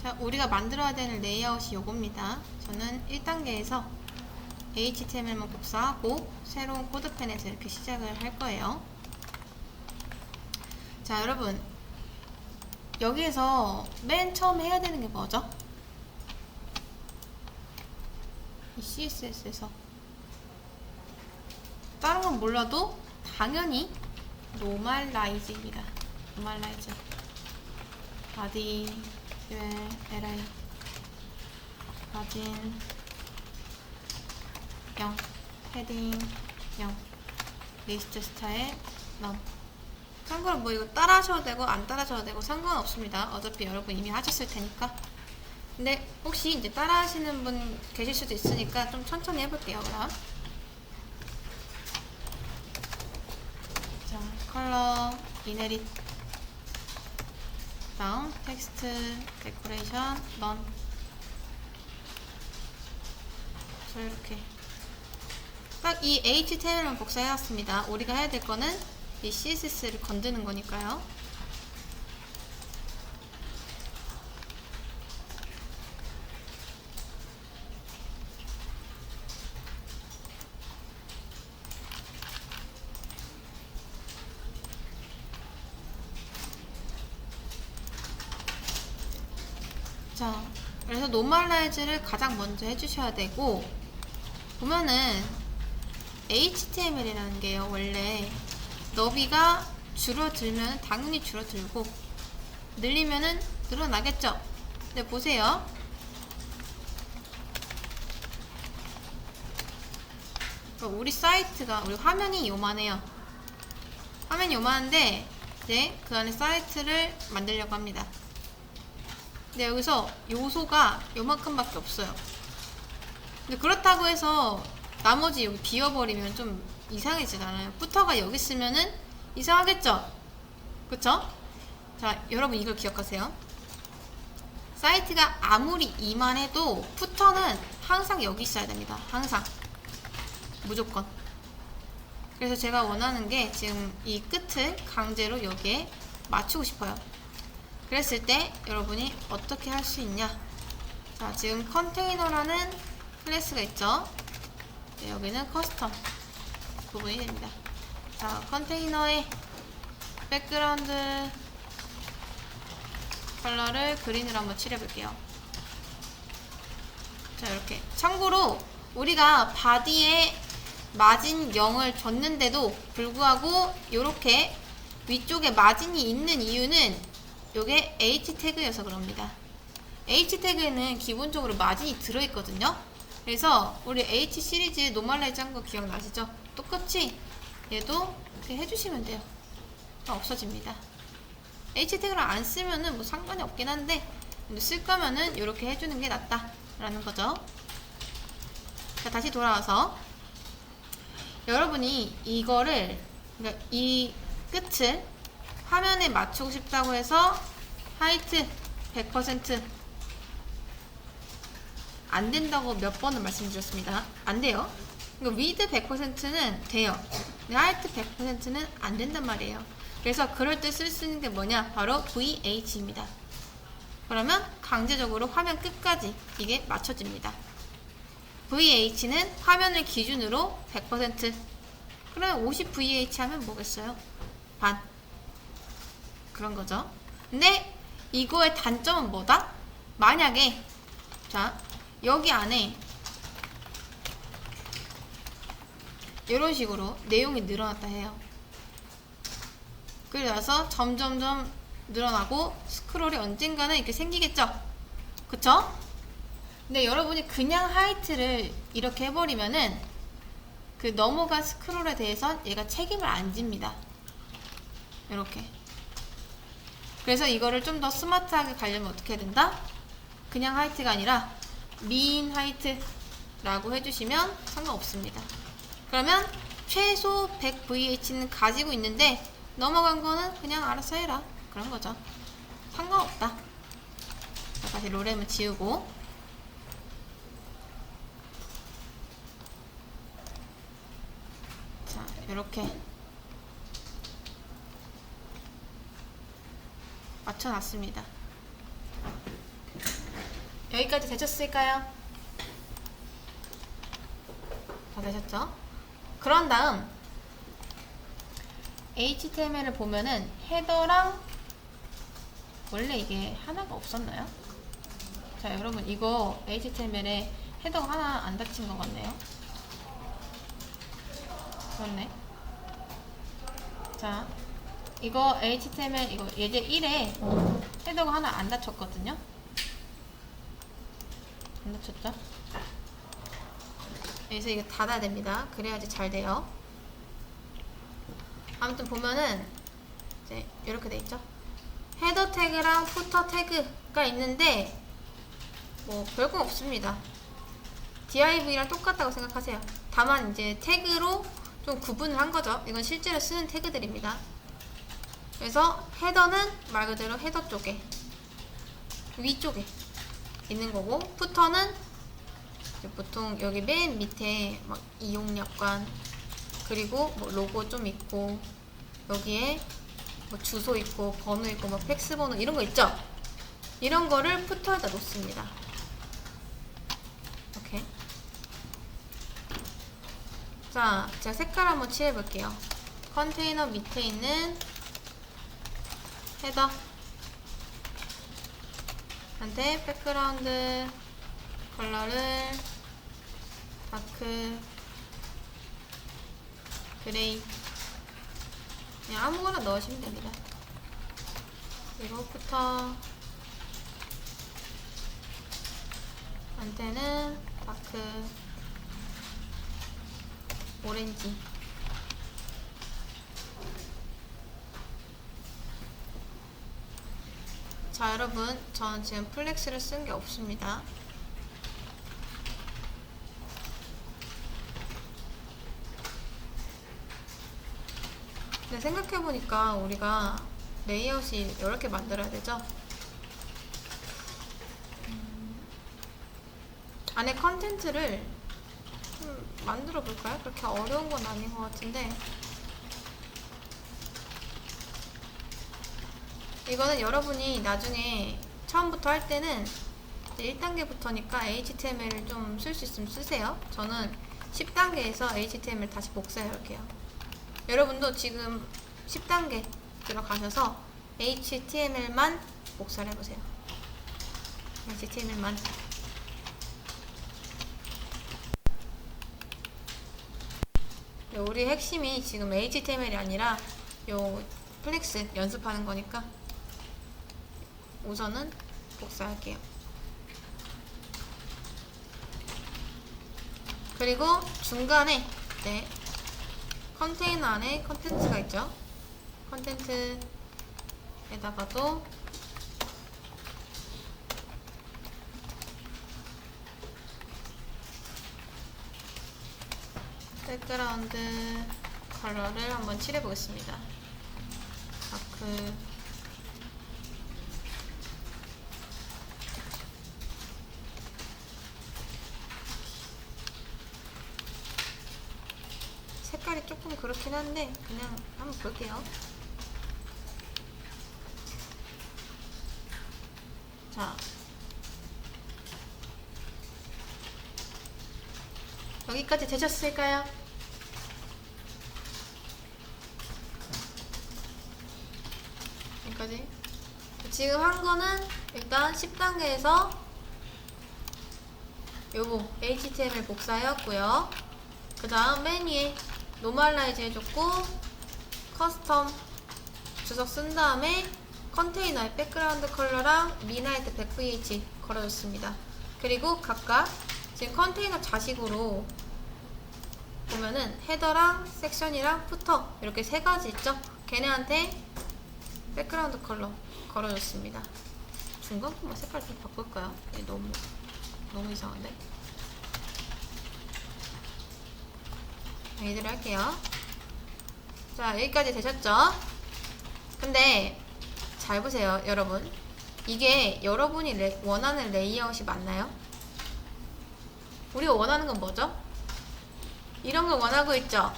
자, 우리가 만들어야 되는 레이아웃이 요겁니다. 저는 1단계에서 HTML만 복사하고 새로운 코드펜에서 이렇게 시작을 할 거예요. 자, 여러분 여기에서 맨 처음 해야 되는 게 뭐죠? 이 CSS에서 다른 건 몰라도 당연히 노멀라이즈입니다. 노멀라이즈 바디 li 마진 0 헤딩 0 리스트 스타일 none. 참고로 뭐 이거 따라 하셔도 되고 안 따라 하셔도 되고 상관없습니다. 어차피 여러분 이미 하셨을 테니까. 근데 혹시 이제 따라 하시는 분 계실 수도 있으니까 좀 천천히 해볼게요. 그럼 자, 컬러 이네릿 다음 텍스트 데코레이션 none. 자, 이렇게 딱 이 HTML만 복사해왔습니다. 우리가 해야 될 거는 이 CSS를 건드는 거니까요. 자, 그래서 노멀라이즈를 가장 먼저 해주셔야 되고, 보면은 HTML이라는 게요, 원래 너비가 줄어들면 당연히 줄어들고 늘리면은 늘어나겠죠. 근데 보세요, 우리 사이트가, 우리 화면이 요만해요. 화면이 요만한데 이제 그 안에 사이트를 만들려고 합니다. 근데 여기서 요소가 요만큼밖에 없어요. 근데 그렇다고 해서 나머지 여기 비워버리면 좀 이상해지잖아요. 부터가 여기 있으면은 이상하겠죠? 그쵸? 자, 여러분 이걸 기억하세요. 사이트가 아무리 이만해도 부터는 항상 여기 있어야 됩니다. 항상. 무조건. 그래서 제가 원하는 게 지금 이 끝을 강제로 여기에 맞추고 싶어요. 그랬을 때 여러분이 어떻게 할 수 있냐? 자, 지금 컨테이너라는 클래스가 있죠? 네, 여기는 커스텀 부분이 됩니다. 자, 컨테이너의 백그라운드 컬러를 그린으로 한번 칠해볼게요. 자, 이렇게. 참고로 우리가 바디에 마진 0을 줬는데도 불구하고 이렇게 위쪽에 마진이 있는 이유는 요게 H 태그여서 그럽니다. H 태그에는 기본적으로 마진이 들어있거든요. 그래서 우리 H 시리즈 노멀라이즈 한 거 기억나시죠? 똑같이 얘도 이렇게 해주시면 돼요. 없어집니다. H 태그를 안 쓰면은 뭐 상관이 없긴 한데, 근데 쓸 거면은 이렇게 해주는 게 낫다 라는 거죠. 자, 다시 돌아와서 여러분이 이거를, 그러니까 이 끝을 화면에 맞추고 싶다고 해서 하이트 100% 안 된다고 몇 번을 말씀드렸습니다. 안 돼요. 그러니까 위드 100%는 돼요. 근데 하이트 100%는 안 된단 말이에요. 그래서 그럴 때 쓸 수 있는 게 뭐냐? 바로 VH입니다. 그러면 강제적으로 화면 끝까지 이게 맞춰집니다. VH는 화면을 기준으로 100%. 그러면 50VH 하면 뭐겠어요? 반. 그런 거죠. 근데 이거의 단점은 뭐다? 만약에 자, 여기 안에 이런 식으로 내용이 늘어났다 해요. 그래서 점점점 늘어나고 스크롤이 언젠가는 이렇게 생기겠죠? 그쵸? 근데 여러분이 그냥 하이트를 이렇게 해버리면은 그 넘어간 스크롤에 대해선 얘가 책임을 안 집니다. 이렇게. 그래서 이거를 좀 더 스마트하게 가려면 어떻게 해야 된다? 그냥 하이트가 아니라 민 하이트라고 해주시면 상관없습니다. 그러면 최소 100VH는 가지고 있는데 넘어간 거는 그냥 알아서 해라, 그런 거죠. 상관없다. 자, 다시 로렘을 지우고, 자, 이렇게 맞춰놨습니다. 여기까지 되셨을까요? 다 되셨죠? 그런 다음 HTML을 보면은 헤더랑 원래 이게 하나가 없었나요? 자, 여러분 이거 HTML에 헤더가 하나 안 닫힌 것 같네요. 그렇네. 자, 이거 HTML 이거 예제 1에 헤더가 하나 안 닫혔거든요. 안 닫혔죠? 그래서 이거 닫아야 됩니다. 그래야지 잘 돼요. 아무튼 보면은 이제 이렇게 돼 있죠. 헤더 태그랑 후터 태그가 있는데 뭐 별거 없습니다. div랑 똑같다고 생각하세요. 다만 이제 태그로 좀 구분을 한 거죠. 이건 실제로 쓰는 태그들입니다. 그래서 헤더는 말 그대로 헤더 쪽에 위쪽에 있는 거고, 푸터는 보통 여기 맨 밑에 막 이용약관 그리고 뭐 로고 좀 있고 여기에 뭐 주소 있고 번호 있고 뭐 팩스 번호 이런 거 있죠? 이런 거를 푸터에다 놓습니다. 오케이. 자, 제가 색깔 한번 칠해 볼게요. 컨테이너 밑에 있는 헤더 한테 백그라운드 컬러를 다크 그레이 그냥 아무거나 넣으시면 됩니다. 그리고 푸터 한테는 다크 오렌지. 자, 여러분 전 지금 플렉스를 쓴 게 없습니다. 근데 생각해보니까 우리가 레이아웃이 여러 개 만들어야 되죠? 안에 컨텐츠를 좀 만들어 볼까요? 그렇게 어려운 건 아닌 것 같은데, 이거는 여러분이 나중에 처음부터 할 때는 1단계부터니까 HTML을 좀 쓸 수 있으면 쓰세요. 저는 10단계에서 HTML 다시 복사해 볼게요. 여러분도 지금 10단계 들어가셔서 HTML만 복사를 해보세요. HTML만. 우리 핵심이 지금 HTML이 아니라 요 플렉스 연습하는 거니까 우선은 복사할게요. 그리고 중간에 컨테이너 안에 컨텐츠가 있죠. 컨텐츠에다가도 백그라운드 컬러를 한번 칠해 보겠습니다. 다크 색깔이 조금 그렇긴 한데 그냥 한번 볼게요. 자, 여기까지 되셨을까요? 여기까지. 지금 한 거는 일단 10단계에서 요거 HTML 복사해왔고요. 그 다음 맨 위에 노멀라이즈 해줬고, 커스텀 주석 쓴 다음에 컨테이너에 백그라운드 컬러랑 미나이트 100vh 걸어줬습니다. 그리고 각각 지금 컨테이너 자식으로 보면은 헤더랑 섹션이랑 푸터 이렇게 세 가지 있죠? 걔네한테 백그라운드 컬러 걸어줬습니다. 중간 부분 색깔 좀 바꿀까요? 너무 이상한데? 이대로 할게요. 자, 여기까지 되셨죠? 근데 잘 보세요, 여러분. 이게 여러분이 원하는 레이아웃이 맞나요? 우리가 원하는 건 뭐죠? 이런 거 원하고 있죠?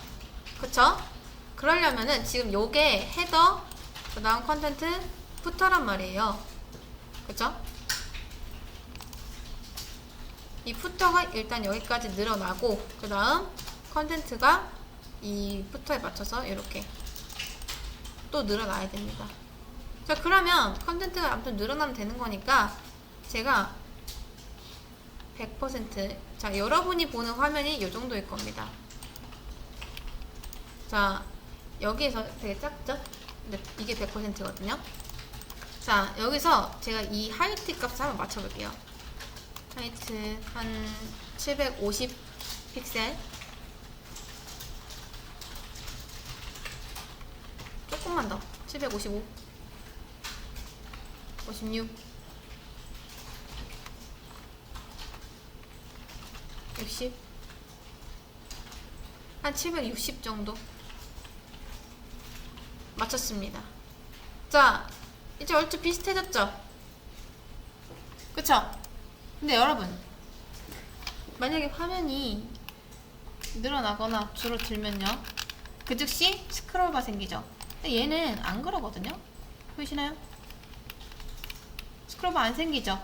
그쵸? 그러려면은 지금 요게 헤더, 그 다음 컨텐트, 푸터란 말이에요. 그쵸? 이 푸터가 일단 여기까지 늘어나고 그 다음 컨텐츠가 이 푸터에 맞춰서 이렇게 또 늘어나야 됩니다. 자, 그러면 컨텐츠가 아무튼 늘어나면 되는 거니까 제가 100% 자, 여러분이 보는 화면이 이 정도일 겁니다. 자, 여기에서 되게 작죠? 근데 이게 100%거든요. 자, 여기서 제가 이 하이트 값을 한번 맞춰볼게요. 하이트 한 750 픽셀. 조금만 더. 755, 56, 60, 한 760 정도 맞췄습니다. 자, 이제 얼추 비슷해졌죠? 그쵸? 근데 여러분, 만약에 화면이 늘어나거나 줄어들면요, 그 즉시 스크롤바 생기죠? 근데 얘는 안 그러거든요? 보이시나요? 스크롤바 안 생기죠?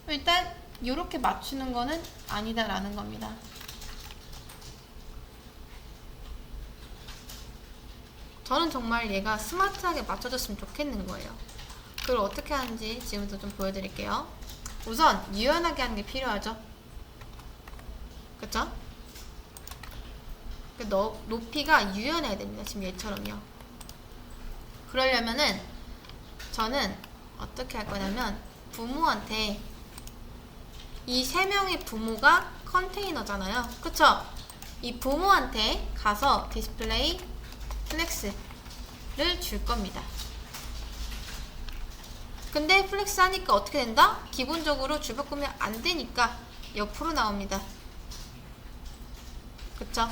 일단 이렇게 맞추는 거는 아니다라는 겁니다. 저는 정말 얘가 스마트하게 맞춰줬으면 좋겠는 거예요. 그걸 어떻게 하는지 지금부터 좀 보여드릴게요. 우선 유연하게 하는 게 필요하죠. 그쵸? 높이가 유연해야 됩니다. 지금 얘처럼요. 그러려면은 저는 어떻게 할 거냐면 부모한테 이 세 명의 부모가 컨테이너잖아요. 그쵸? 이 부모한테 가서 디스플레이 플렉스를 줄 겁니다. 근데 플렉스 하니까 어떻게 된다? 기본적으로 줄바꾸면 안 되니까 옆으로 나옵니다. 그쵸?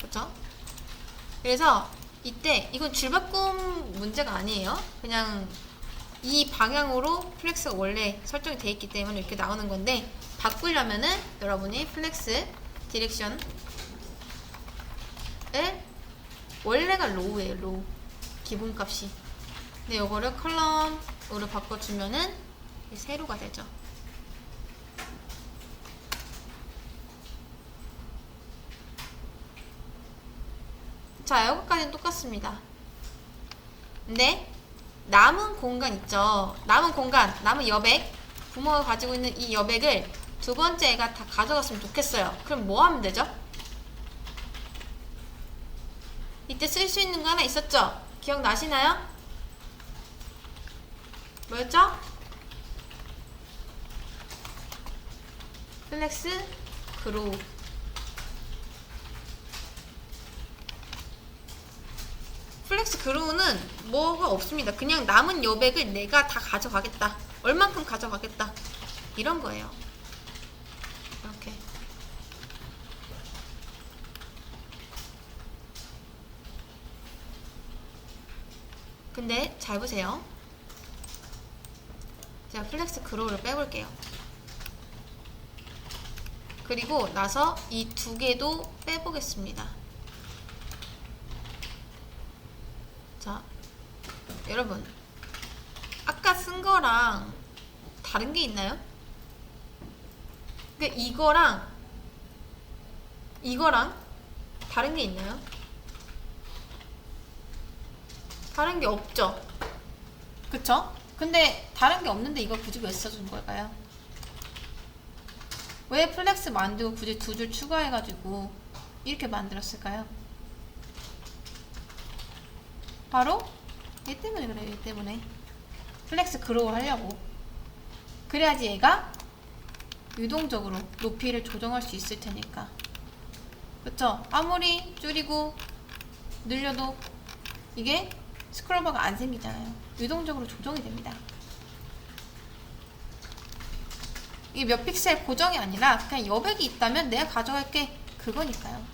그쵸? 그래서 이때 이건 줄바꿈 문제가 아니에요. 그냥 이 방향으로 플렉스가 원래 설정이 되어 있기 때문에 이렇게 나오는 건데, 바꾸려면은 여러분이 플렉스 디렉션을 원래가 로우예요. 로우 기본값이. 근데 이거를 컬럼으로 바꿔주면은 세로가 되죠. 자, 여기까지는 똑같습니다. 근데 남은 공간 있죠. 남은 공간, 남은 여백, 부모가 가지고 있는 이 여백을 두 번째 애가 다 가져갔으면 좋겠어요. 그럼 뭐 하면 되죠? 이때 쓸 수 있는 거 하나 있었죠? 기억나시나요? 뭐였죠? 플렉스 그로우. 플렉스 그로우는 뭐가 없습니다. 그냥 남은 여백을 내가 다 가져가겠다. 얼만큼 가져가겠다. 이런 거예요. 이렇게. 근데 잘 보세요. 제가 플렉스 그로우를 빼볼게요. 그리고 나서 이 두 개도 빼보겠습니다. 자, 여러분, 아까 쓴 거랑 다른 게 있나요? 그러니까 이거랑 다른 게 있나요? 다른 게 없죠? 그쵸? 근데 다른 게 없는데 이걸 굳이 왜 써준 걸까요? 왜 플렉스 만들고 굳이 두 줄 추가해가지고 이렇게 만들었을까요? 바로 얘 때문에 그래요. 얘 때문에 플렉스 그로우 하려고. 그래야지 얘가 유동적으로 높이를 조정할 수 있을 테니까. 그쵸? 아무리 줄이고 늘려도 이게 스크롤바가 안 생기잖아요. 유동적으로 조정이 됩니다. 이게 몇 픽셀 고정이 아니라 그냥 여백이 있다면 내가 가져갈게, 그거니까요.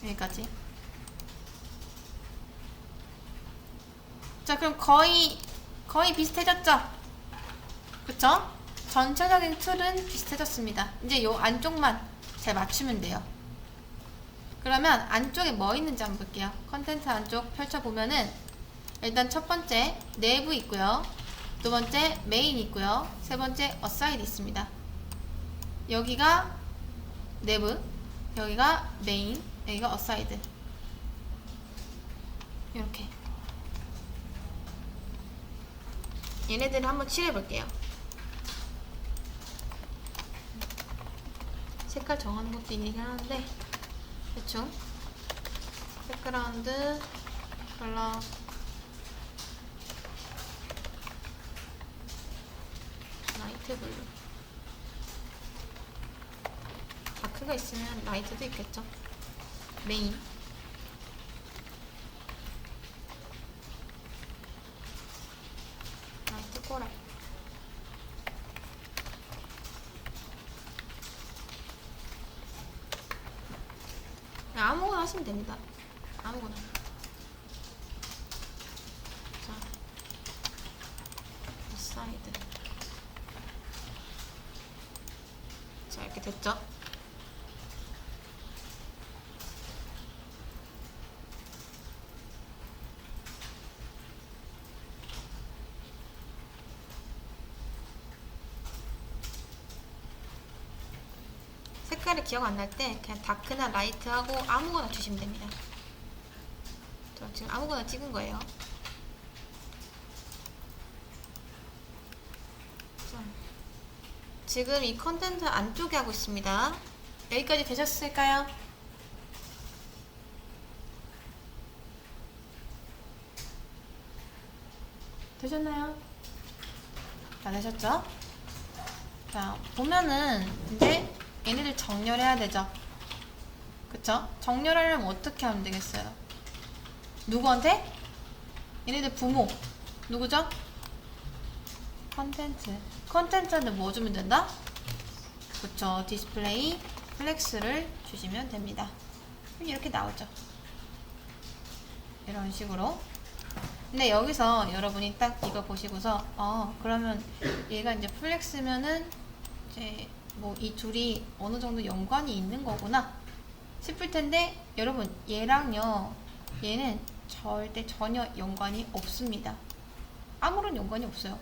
여기까지. 자, 그럼 거의 비슷해졌죠? 그쵸? 전체적인 틀은 비슷해졌습니다. 이제 요 안쪽만 잘 맞추면 돼요. 그러면 안쪽에 뭐 있는지 한번 볼게요. 컨텐츠 안쪽 펼쳐보면은 일단 첫 번째 내부 있고요. 두 번째 메인 있고요. 세 번째 어사이드 있습니다. 여기가 내부, 여기가 메인, 여기가 어사이드. 이렇게 얘네들을 한번 칠해 볼게요. 색깔 정하는 것도 일이긴 하는데 대충 백그라운드 컬러 라이트 블루, 다크가 있으면 라이트도 있겠죠. 메인, 라이트 코랄, 아무거나 하시면 됩니다. 아무거나. 자, 사이드. 자, 이렇게 됐죠? 색깔이 기억 안 날 때 그냥 다크나 라이트하고 아무거나 주시면 됩니다. 저 지금 아무거나 찍은 거예요. 자, 지금 이 컨텐츠 안쪽에 하고 있습니다. 여기까지 되셨을까요? 되셨나요? 다 되셨죠? 자, 보면은 이제 얘네들 정렬해야 되죠. 그쵸? 정렬하려면 어떻게 하면 되겠어요? 누구한테? 얘네들 부모 누구죠? 컨텐츠. 컨텐츠한테 뭐 주면 된다? 그쵸? 디스플레이 플렉스를 주시면 됩니다. 이렇게 나오죠. 이런 식으로. 근데 여기서 여러분이 딱 이거 보시고서 그러면 얘가 이제 플렉스면은 이제 뭐 이 둘이 어느 정도 연관이 있는 거구나 싶을 텐데, 여러분 얘랑요, 얘는 절대 전혀 연관이 없습니다. 아무런 연관이 없어요.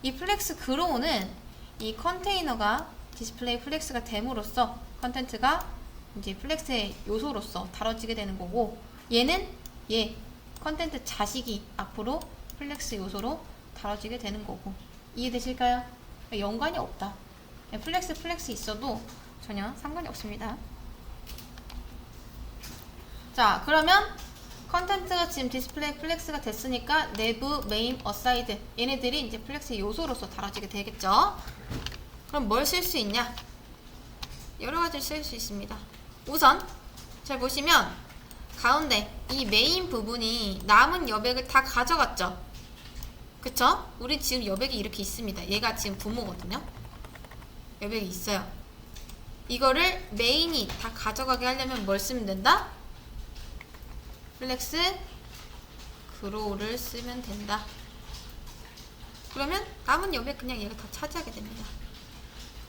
이 플렉스 그로우는 이 컨테이너가 디스플레이 플렉스가 됨으로써 컨텐츠가 이제 플렉스의 요소로서 다뤄지게 되는 거고, 얘는 얘 컨텐츠 자식이 앞으로 플렉스 요소로 다뤄지게 되는 거고. 이해되실까요? 연관이 없다. 플렉스 있어도 전혀 상관이 없습니다. 자, 그러면 컨텐츠가 지금 디스플레이 플렉스가 됐으니까 내부, 메인, 어사이드 얘네들이 이제 플렉스의 요소로서 다뤄지게 되겠죠. 그럼 뭘 쓸 수 있냐? 여러 가지를 쓸 수 있습니다. 우선 잘 보시면 가운데 이 메인 부분이 남은 여백을 다 가져갔죠. 그쵸? 우리 지금 여백이 이렇게 있습니다. 얘가 지금 부모거든요. 여백이 있어요. 이거를 메인이 다 가져가게 하려면 뭘 쓰면 된다? 플렉스 그로우를 쓰면 된다. 그러면 남은 여백 그냥 얘가 다 차지하게 됩니다.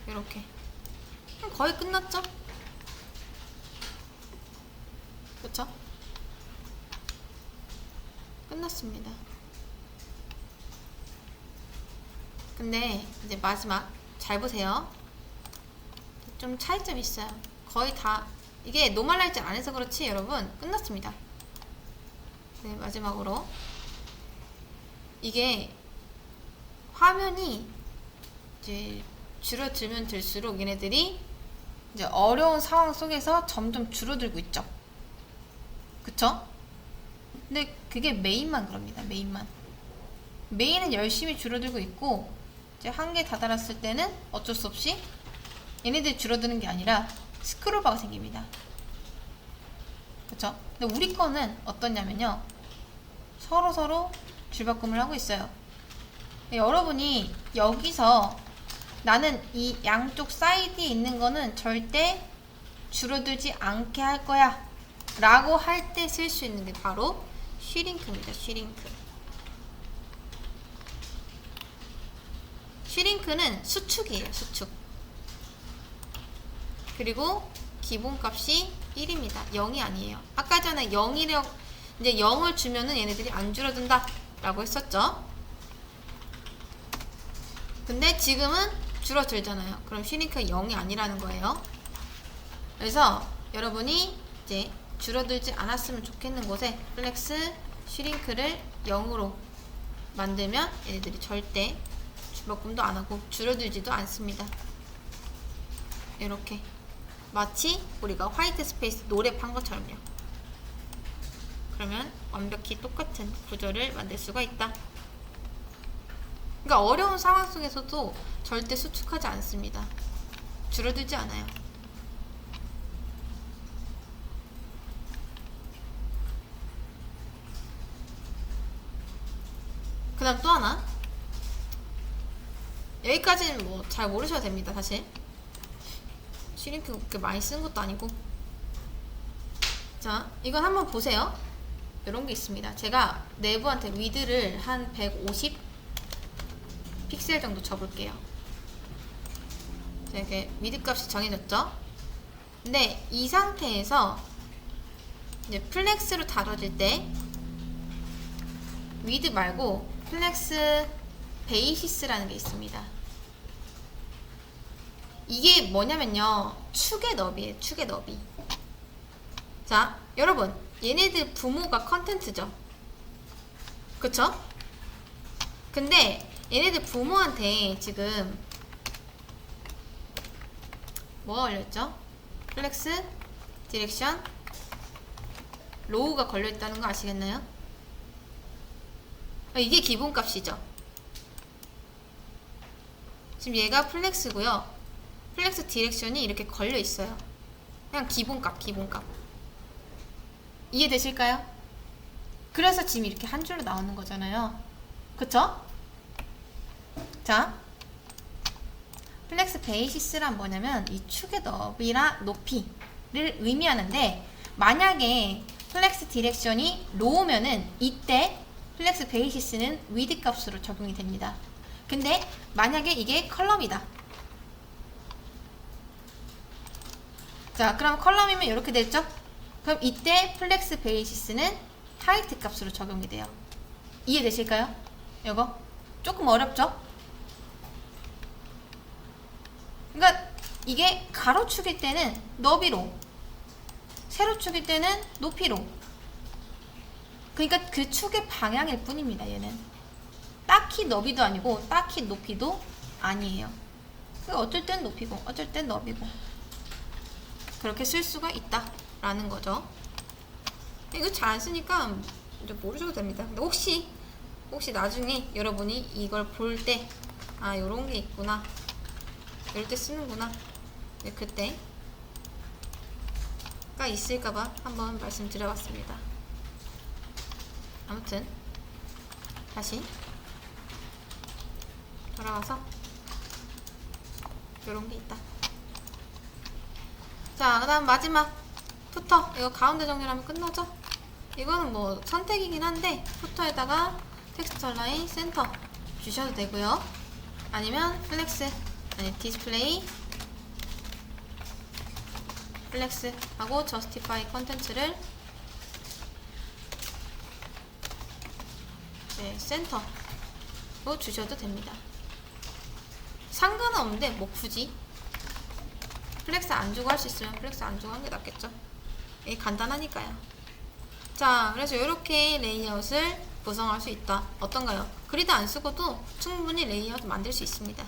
이렇게. 거의 끝났죠? 그쵸? 끝났습니다. 근데 이제 마지막 잘 보세요. 좀 차이점이 있어요. 거의 다 이게 노멀라이즈 안 해서 그렇지 여러분 끝났습니다. 네, 마지막으로 이게 화면이 이제 줄어들면 들수록 얘네들이 이제 어려운 상황 속에서 점점 줄어들고 있죠. 그쵸? 근데 그게 메인만 그럽니다. 메인은 열심히 줄어들고 있고, 이제 한계에 다다랐을 때는 어쩔 수 없이 얘네들이 줄어드는 게 아니라 스크롤바가 생깁니다. 그쵸? 근데 우리 거는 어떠냐면요, 서로 줄바꿈을 하고 있어요. 여러분이 여기서 나는 이 양쪽 사이드에 있는 거는 절대 줄어들지 않게 할 거야 라고 할 때 쓸 수 있는 게 바로 슈링크입니다. 슈링크는 수축이에요. 수축. 그리고 기본값이 1입니다. 0이 아니에요. 아까 전에 0이력 이제 0을 주면은 얘네들이 안 줄어든다 라고 했었죠. 근데 지금은 줄어들잖아요. 그럼 슈링크가 0이 아니라는 거예요. 그래서 여러분이 이제 줄어들지 않았으면 좋겠는 곳에 플렉스 슈링크를 0으로 만들면 얘네들이 절대 주먹금도 안 하고 줄어들지도 않습니다. 이렇게 마치 우리가 화이트 스페이스 노랩한 것처럼요. 그러면 완벽히 똑같은 구조를 만들 수가 있다. 그러니까 어려운 상황 속에서도 절대 수축하지 않습니다. 줄어들지 않아요. 그 다음 또 하나. 여기까지는 뭐 잘 모르셔도 됩니다. 사실 슈링크 그렇게 많이 쓴 것도 아니고. 자, 이건 한번 보세요. 이런 게 있습니다. 제가 내부한테 위드를 한 150 픽셀 정도 줘볼게요. 자, 이렇게 위드 값이 정해졌죠? 근데 이 상태에서 이제 플렉스로 다뤄질 때 위드 말고 플렉스 베이시스라는 게 있습니다. 이게 뭐냐면요, 축의 너비예요. 축의 너비. 자, 여러분, 얘네들 부모가 컨텐츠죠. 그쵸? 근데 얘네들 부모한테 지금 뭐가 걸려있죠? 플렉스, 디렉션, 로우가 걸려있다는 거 아시겠나요? 이게 기본값이죠. 지금 얘가 플렉스고요. 플렉스 디렉션이 이렇게 걸려있어요. 그냥 기본값. 이해되실까요? 그래서 지금 이렇게 한 줄로 나오는 거잖아요. 그쵸? 자, 플렉스 베이시스란 뭐냐면 이 축의 높이를 의미하는데, 만약에 플렉스 디렉션이 로우면은 이때 플렉스 베이시스는 위드 값으로 적용이 됩니다. 근데 만약에 이게 컬럼이다. 자, 그럼 컬럼이면 이렇게 됐죠? 그럼 이때 플렉스 베이시스는 하이트 값으로 적용이 돼요. 이해되실까요? 이거 조금 어렵죠? 그러니까 이게 가로축일 때는 너비로, 세로축일 때는 높이로. 그러니까 그 축의 방향일 뿐입니다. 얘는 딱히 너비도 아니고 딱히 높이도 아니에요. 그러니까 어쩔 땐 높이고 어쩔 땐 너비고 그렇게 쓸 수가 있다라는 거죠. 이거 잘 안 쓰니까 이제 모르셔도 됩니다. 근데 혹시 나중에 여러분이 이걸 볼 때, 아, 요런 게 있구나, 이럴 때 쓰는구나, 네, 그때가 있을까봐 한번 말씀드려봤습니다. 아무튼 다시 돌아가서 요런 게 있다. 자, 그 다음 마지막 푸터. 이거 가운데 정렬하면 끝나죠? 이거는 뭐 선택이긴 한데 푸터에다가 텍스처 라인 센터 주셔도 되고요. 아니면 플렉스, 아니 디스플레이 플렉스 하고 저스티파이 컨텐츠를 센터로 주셔도 됩니다. 상관은 없는데 뭐 굳이 플렉스 안 주고 할 수 있으면 플렉스 안 주고 하는 게 낫겠죠. 이게 간단하니까요. 자, 그래서 이렇게 레이아웃을 구성할 수 있다. 어떤가요? 그리드 안 쓰고도 충분히 레이아웃 만들 수 있습니다.